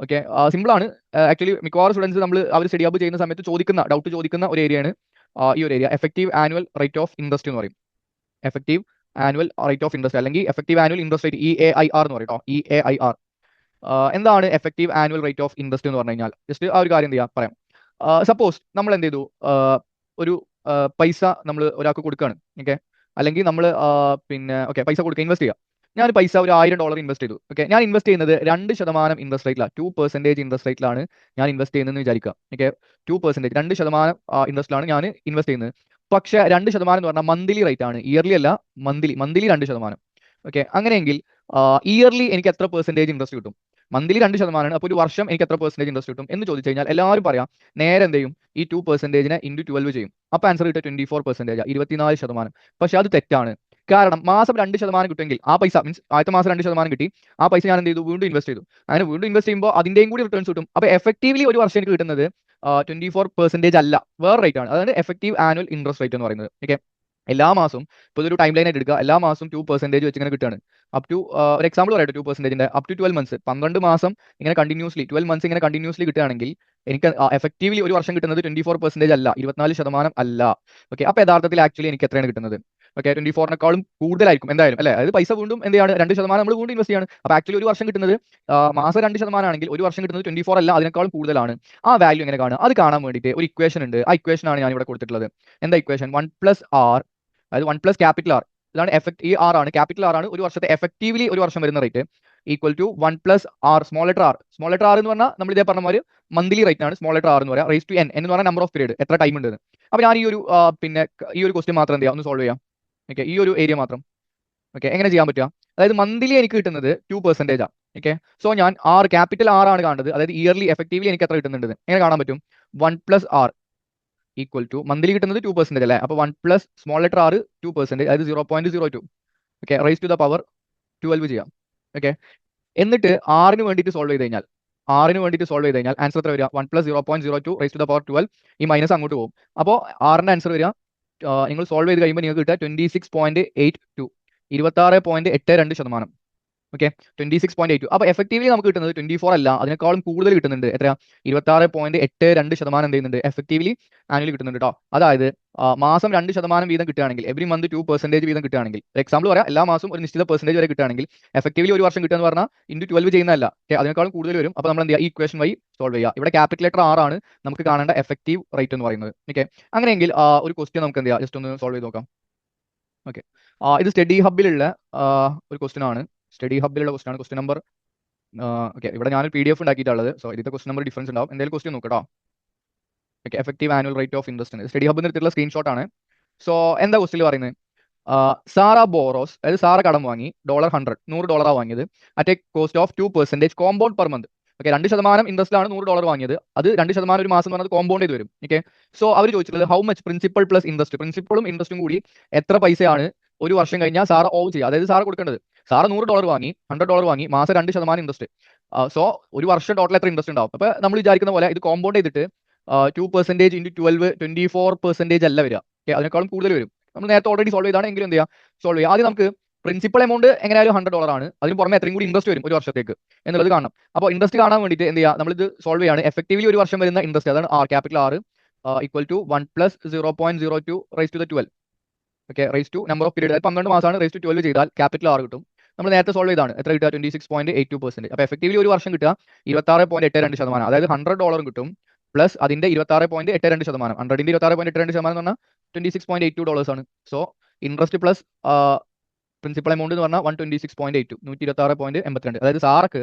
Okay, സിമ്പിളാണ്. Actually മിക്കവാറും students അവർ study hub ചെയ്യുന്ന സമയത്ത് ഡൗട്ട് ചോദിക്കുന്ന ഒരു ഏരിയയാണ് ഈ ഒരു area. Effective annual rate of interest എന്ന് പറയും. Effective annual rate of interest അല്ലെങ്കിൽ effective annual interest rate, EAIR എന്ന് പറയും കേട്ടോ. EAIR എന്താണ് effective annual rate of interest എന്ന് പറഞ്ഞു കഴിഞ്ഞാൽ, ജസ്റ്റ് ആ ഒരു കാര്യം എന്ത് ചെയ്യാം പറയാം. സപ്പോസ് നമ്മൾ എന്ത് ചെയ്തു, ഒരു പൈസ നമ്മൾ ഒരാൾക്ക് കൊടുക്കുകയാണ്. ഓക്കെ, അല്ലെങ്കിൽ നമ്മൾ ഓക്കെ പൈസ കൊടുക്കുക, ഇൻവെസ്റ്റ് ചെയ്യുക. ഞാൻ പൈസ ഒരു $1000 ഇൻവെസ്റ്റ് ചെയ്തു. ഓക്കെ, ഞാൻ ഇൻവെസ്റ്റ് ചെയ്യുന്നത് 2% ഇൻട്രസ്റ്റ് റേറ്റിലാണ്, 2% ഇൻട്രസ്റ്റ് റേറ്റിലാണ് ഞാൻ ഇൻവെസ്റ്റ് ചെയ്യുന്നതെന്ന് വിചാരിക്കുക. ഓക്കെ, 2%, 2% ഇൻട്രസ്റ്റിലാണ് ഞാൻ ഇൻവെസ്റ്റ് ചെയ്യുന്നത്. പക്ഷേ 2% എന്ന് പറഞ്ഞാൽ മന്ത്ലി റേറ്റ് ആണ്, ഇയർലി അല്ല, മന്ത്ലി 2%. ഓക്കെ, അങ്ങനെയെങ്കിൽ ഇയർലി എനിക്ക് എത്ര പെർസെൻറ്റേജ് ഇൻട്രസ്റ്റ് കിട്ടും? മന്ത്ലി 2%, അപ്പോൾ ഒരു വർഷം എനിക്ക് എത്ര പെർസെൻറ്റേജ് ഇൻട്രസ്റ്റ് കിട്ടും എന്ന് ചോദിച്ചു കഴിഞ്ഞാൽ എല്ലാവരും പറയാം നേരെ എന്ത് ചെയ്യും, ഈ 2%നെ ഇൻറ്റു 12 ചെയ്യും. അപ്പോൾ ആൻസർ കിട്ടുക 24%, 24%. പക്ഷെ അത് തെറ്റാണ്. കാരണം മാസം 2% കിട്ടുമെങ്കിൽ ആ പൈസ മീൻസ് ആദ്യത്തെ മാസം 2% കിട്ടി, ആ പൈസ ഞാൻ എന്ത് ചെയ്തു, വീണ്ടും ഇൻവെസ്റ്റ് ചെയ്തു. അങ്ങനെ വീണ്ടും ഇൻവെസ്റ്റ് ചെയ്യുമ്പോൾ അതിന്റെയും കൂടി റിട്ടേൺസ് കിട്ടും. അപ്പോൾ എഫക്റ്റീവ്ലി ഒരു വർഷം എനിക്ക് കിട്ടുന്നത് 24% അല്ല, വേറെ റേറ്റ് ആണ്. അതായത് എഫക്റ്റീവ് ആനുവൽ ഇൻട്രസ്റ്റ് റേറ്റ് എന്ന് പറയുന്നത്. ഓക്കെ, എല്ലാ മാസവും ഇപ്പോൾ ഇതൊരു ടൈം ലൈൻ ആയിട്ട് എടുക്കുക, എല്ലാ മാസവും 2% വെച്ച് ഇങ്ങനെ കിട്ടുകയാണ്. അപ് ടു ഒരു എക്സാമ്പിൾ പറയട്ടെ, 2%ന്റെ അപ് ടു 12 മന്ത്സ്, 12 മാസം ഇങ്ങനെ കണ്ടിന്യൂസ്ലി 12 മന്ത്സ് ഇങ്ങനെ കണ്ടിന്യൂസ്ലി കിട്ടുകയാണെങ്കിൽ എനിക്ക് എഫക്റ്റീവ്ലി ഒരു വർഷം കിട്ടുന്നത് 24% അല്ല, 24% അല്ല. ഓക്കെ, അപ്പോൾ യഥാർത്ഥത്തിൽ ആക്ച്വലി എനിക്ക് എത്രയാണ് കിട്ടുന്നത്? ഓക്കെ, 24-നേക്കാളും കൂടുതലായിരിക്കും എന്തായാലും അല്ലേ. അതായത് പൈസ വീണ്ടും എന്താണ് 2% നമ്മൾ വീണ്ടും ഇൻവെസ്റ്റ് ചെയ്യാണ്. അപ്പോൾ ആക്ച്വലി ഒരു വർഷം കിട്ടുന്നത് മാസം 2% ആണെങ്കിൽ ഒരു വർഷം കിട്ടുന്നത് 24 അല്ല, അതിനേക്കാളും കൂടുതലാണ്. ആ വാല്യൂ എങ്ങനെ കാണുക? അത് കാണാൻ വേണ്ടിയിട്ട് ഒരു ഇക്വേഷൻ ഉണ്ട്. ആ ഇക്വേഷൻ ആണ് ഞാൻ ഇവിടെ കൊടുത്തിട്ടുള്ളത്. എന്താ ഇക്വേഷൻ? 1+R, അതായത് 1+ ക്യാപിറ്റൽ ആർ, ഇതാണ് എഫക്ട്. ഈ ആർ ആണ്, ക്യാപിറ്റൽ ആർ ആണ് ഒരു വർഷത്തെ എഫക്റ്റീവ്ലി ഒരു വർഷം വരുന്ന rate, equal to 1+R small letter R. Small letter R എന്ന് പറഞ്ഞാൽ നമ്മൾ ഇതേ പറഞ്ഞ ഒരു മന്ത്ലി റേറ്റ് ആണ് സ്മോൾ ലെറ്റർ ആർ എന്ന് പറയാം. റേസ് ടു n എന്ന് പറഞ്ഞാൽ നമ്പർ ഓഫ് പീരീഡ്, എത്ര ടൈം ഉണ്ട്. അപ്പോൾ ഞാൻ ഈ ഒരു ക്വസ്റ്റ്യൻ മാത്രം എന്ത് ചെയ്യാം, ഒന്ന് സോൾവ് ചെയ്യാം. ഓക്കെ, ഈ ഒരു ഏരിയ മാത്രം. ഓക്കെ, എങ്ങനെ ചെയ്യാൻ പറ്റുക? അതായത് മന്ത്ലി എനിക്ക് കിട്ടുന്നത് 2% ആണ്. ഓക്കെ, സോ ഞാൻ ക്യാപിറ്റൽ ആർ ആണ് കാണുന്നത്, അതായത് ഇയർലി എഫക്റ്റീവ്ലി എനിക്ക് എത്ര കിട്ടുന്നുണ്ട് എങ്ങനെ കാണാൻ പറ്റും? 1+R ഈക്വൽ ടു മന്ത്ലി കിട്ടുന്നത് 2% അല്ലേ, അപ്പോൾ 1+ സ്മോൾ ലെറ്റർ ആർ 2%, അതായത് 0.02. Okay, raise to the power 12 ചെയ്യാം. ഓക്കെ, എന്നിട്ട് ആറിന് വേണ്ടിയിട്ട് സോൾവ് ചെയ്ത് കഴിഞ്ഞാൽ ആൻസർ എത്ര വരിക? 1+0.02 റൈസ് ടു ദ പവർ 12. ഈ മൈനസ് അങ്ങോട്ട് പോകും. അപ്പോൾ ആറിന്റെ ആൻസർ വരിക, നിങ്ങൾ സോൾവ് ചെയ്ത് കഴിയുമ്പോൾ നിങ്ങൾക്ക് കിട്ടുക 26.82, 26.82%. ഓക്കെ, 26.82. അപ്പോൾ എഫക്റ്റീവ്ലി നമുക്ക് കിട്ടുന്നത് 24 അല്ല, അതിനേക്കാളും കൂടുതൽ കിട്ടുന്നുണ്ട്. എത്രയാ? 26.82% എന്ത് ചെയ്യുന്നുണ്ട്, എഫക്റ്റീവ്ലി ആനുവലി കിട്ടുന്നുണ്ട് കേട്ടോ. അതായത് മാസം 2% വീതം കിട്ടുകയാണെങ്കിൽ, എവറി മന്ത് 2% വീതം കിട്ടുകയാണെങ്കിൽ, എക്സാമ്പിൾ പറയാം, എല്ലാ മാസവും ഒരു നിശ്ചിത പെർസെൻറ്റേജ് വരെ കിട്ടുകയാണെങ്കിൽ എഫക്റ്റീവ്ലി ഒരു വർഷം കിട്ടുക എന്ന് പറഞ്ഞാൽ ഇൻറ്റു 12 ചെയ്യുന്നതല്ല, അതിനേക്കാളും കൂടുതൽ വരും. അപ്പോൾ നമ്മൾ എന്ത് ചെയ്യുക, ഈ ഇക്വേഷൻ വഴി സോൾവ് ചെയ്യുക. ഇവിടെ ക്യാപിറ്റൽ ലെറ്റർ ആർ ആണ് നമുക്ക് കാണേണ്ട എഫക്റ്റീവ് റേറ്റ് എന്ന് പറയുന്നത്. ഓക്കെ, അങ്ങനെയെങ്കിൽ ഒരു ക്വസ്റ്റ്യൻ നമുക്ക് എന്ത് ചെയ്യാം, ജസ്റ്റ് ഒന്ന് സോൾവ് ചെയ്ത് നോക്കാം. ഓക്കെ, ഇത് സ്റ്റഡി ഹബിലുള്ള ഒരു ക്വസ്റ്റ്യൻ ആണ്. സ്റ്റഡി ഹബിലുള്ള ക്വസ്റ്റ്യൻ ആണ്. ക്വസ്റ്റ്യൻ നമ്പർ ഓക്കെ, ഇവിടെ ഞാനൊരു PDF ഉണ്ടാക്കിയിട്ടുള്ളത്. സോ ഇതിന്റെ ക്വസ്റ്റ്യൻ നമ്പർ ഡിഫറൻസ് ഉണ്ടാവും. എന്തെങ്കിലും ക്വസ്റ്റ്യൻ നോക്കട്ടോ. Okay, effective annual rate of interest study ഹബിൽ എടുത്തിട്ടുള്ള സ്ക്രീൻഷോട്ട് ആണ്. സോ എന്താ ക്വസ്റ്റ്യൻ പറയുന്നത്? സാറ ബോറോസ്, അതായത് സാറ കടം വാങ്ങി $100 വാങ്ങിയത് at A cost of 2% compound per month. Okay, 2% ഇൻട്രസ്റ്റിലാണ് $100 വാങ്ങിയത്. അത് 2% ഒരു മാസം പറഞ്ഞത് കോമ്പൗണ്ട് ചെയ്ത് വരും. ഓക്കെ, സോ അവർ ചോദിച്ചിട്ടുള്ളത് how much principal plus interest, പ്രിൻസിപ്പളും ഇൻട്രസ്റ്റും കൂടി എത്ര പൈസയാണ് ഒരു വർഷം കഴിഞ്ഞാൽ സാറ ഓവ് ചെയ്യുക, അതായത് സാറ കൊടുക്കേണ്ടത്. സാറ $100 വാങ്ങി, $100 വാങ്ങി, മാസം 2% ഇൻട്രസ്റ്റ്. സോ ഒരു വർഷം ടോട്ടൽ എത്ര ഇൻട്രസ്റ്റ് ഉണ്ടാവും? അപ്പോൾ നമ്മൾ വിചാരിക്കുന്ന പോലെ ഇത് കോമ്പൗണ്ട് ചെയ്തിട്ട് 2% ഇൻറ്റു 12, 24% അല്ല വരിക. ഓക്കെ, അതിനേക്കാളും കൂടുതൽ വരും. നമ്മൾ നേരത്തെ ഓൾറെഡി സോൾവ് ചെയ്താണ്, എങ്കിലും എന്ത് ചെയ്യാം, സോൾവ് ചെയ്യുക. ആദ്യം നമുക്ക് പ്രിൻസിപ്പൽ എമൗണ്ട് എങ്ങനെയായാലും $100 ആണ്, അതിന് പുറമെ എത്രയും കൂടി ഇൻട്രസ്റ്റ് വരും ഒരു വർഷത്തേക്ക് എന്നുള്ളത് കാണണം. അപ്പോൾ ഇൻട്രസ്റ്റ് കാണാൻ വേണ്ടിയിട്ട് എന്ത് ചെയ്യുക, നമ്മളിത് സോൾവ് ചെയ്യാണ്. എഫക്റ്റീവ്ലി ഒരു വർഷം വരുന്ന ഇൻട്രസ്റ്റ്, അതാണ് capital R, equal to 1+0.02 raise to the 12. Okay, raise to number of period, 12 മാസമാണ്, റൈസ് ടു 12 ചെയ്താൽ ക്യാപിറ്റൽ ആർ കിട്ടും. നമ്മൾ നേരത്തെ സോൾവ് ചെയ്താണ്, എത്ര കിട്ടുക? 26.82%. അപ്പോൾ എഫക്റ്റീവ്ലി ഒരു വർഷം കിട്ടുക 26.82%, അതായത് $100 കിട്ടും പ്ലസ് അതിന്റെ 26.82%. 100ന്റെ 26.82% എന്ന് പറഞ്ഞാൽ $26.82 ആണ്. So interest plus principal amount എന്ന് പറഞ്ഞാൽ 126.82, 126.82. അതായത് സാർക്ക്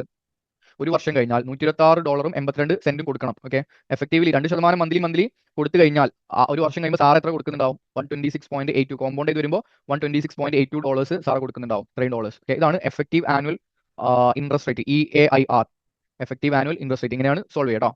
ഒരു വർഷം കഴിഞ്ഞാൽ $126.82 കൊടുക്കണം. ഓക്കെ, എഫക്റ്റീവ്ലി 2% മന്ത്ലി കൊടുത്തു കഴിഞ്ഞാൽ ഒരു വർഷം കഴിയുമ്പോൾ സാർ എത്ര കൊടുക്കുന്നുണ്ടാവും? 126.82. കോമ്പൗണ്ട് ചെയ്ത് വരുമ്പോൾ $126.82 സാർ കൊടുക്കുന്നുണ്ടാവും, $3. ഓക്കെ, ഇതാണ് effective annual interest rate, EAIR, effective annual interest rate. ഇങ്ങനെയാണ് സോൾവ് ചെയ്യുക കേട്ടോ.